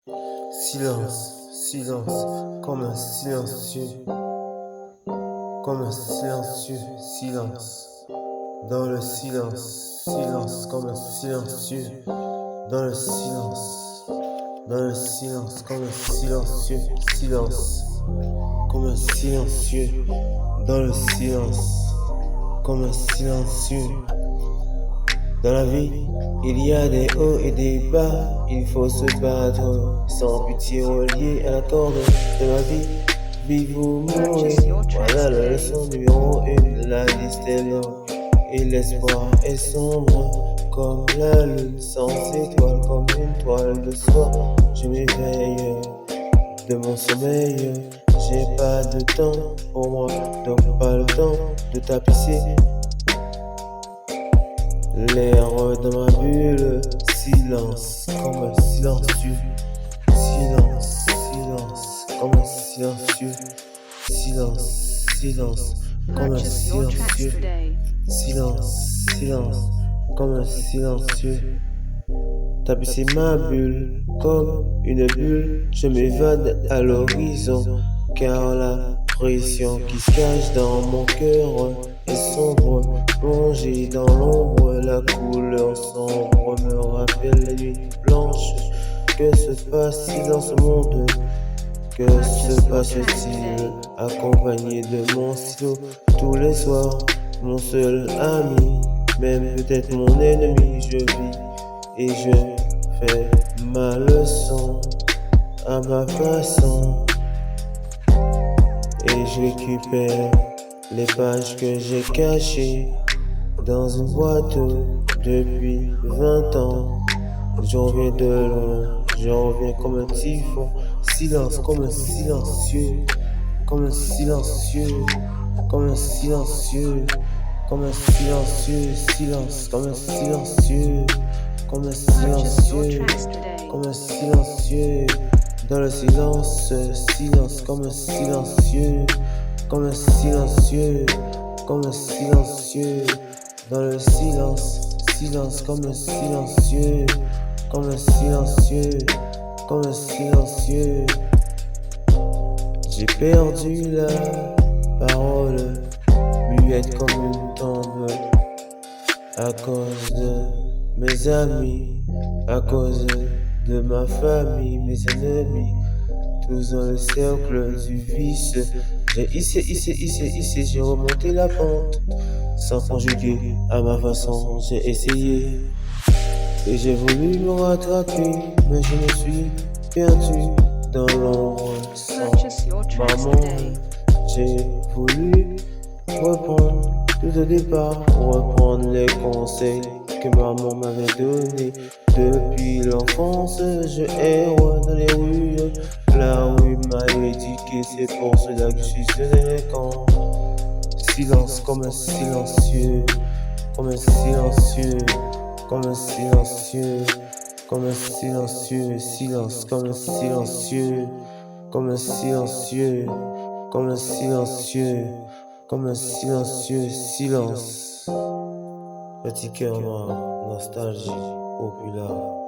Silence, silence, comme un silencieux silence. Dans le silence, silence, comme un silencieux. Dans le silence, comme un silencieux silence. Comme un silencieux, dans le silence, comme un silencieux. Dans la vie, il y a des hauts et des bas, il faut se battre, sans pitié relié à la corde de la vie. Vive ou mourir, voilà la leçon numéro 1. La liste est longue et l'espoir est sombre, comme la lune sans étoiles, comme une toile de soie. Je m'éveille de mon sommeil, j'ai pas de temps pour moi, donc pas le temps de tapisser l'air dans ma bulle. Silence, comme un silencieux. Silence, silence, comme un silencieux. Silence, silence, comme un silencieux. Silence, silence, comme un silencieux. Tapisser ma bulle comme une bulle, je m'évade à l'horizon, car la pression qui se cache dans mon cœur est sombre. Plongé dans l'ombre, la couleur sombre me rappelle les nuits blanches. Que se passe-t-il dans ce monde? Que se passe-t-il accompagné de mon stylo tous les soirs? Mon seul ami, même peut-être mon ennemi, je vis et je fais ma leçon à ma façon, et je récupère les pages que j'ai cachées dans une boîte depuis 20 ans. J'en reviens de loin, j'en reviens comme un typhon. Silence, comme un silencieux, comme un silencieux, comme un silencieux, comme un silencieux, silence, comme un silencieux, comme un silencieux, comme un silencieux. Dans le silence, silence, comme un silencieux, comme un silencieux, comme un silencieux. Dans le silence, silence, comme un silencieux, comme un silencieux, comme un silencieux. J'ai perdu la parole, muette comme une tombe, à cause de mes amis, à cause de ma famille, mes ennemis, tous dans le cercle du vice. J'ai hissé, j'ai remonté la pente, sans conjuguer à ma façon, j'ai essayé. Et j'ai voulu me rattraper, mais je me suis perdu dans l'ombre sans maman. J'ai voulu reprendre tout au départ, reprendre les conseils que maman m'avait donnés. Depuis l'enfance, je erre dans les rues. La rue m'a éduqué, c'est pour cela que je suis délinquant. Silence, comme un silencieux, comme un silencieux, comme un silencieux, comme un silencieux, silence, comme un silencieux, comme un silencieux, comme un silencieux, comme un silencieux, silence. Petit cœur noir, nostalgie populaire.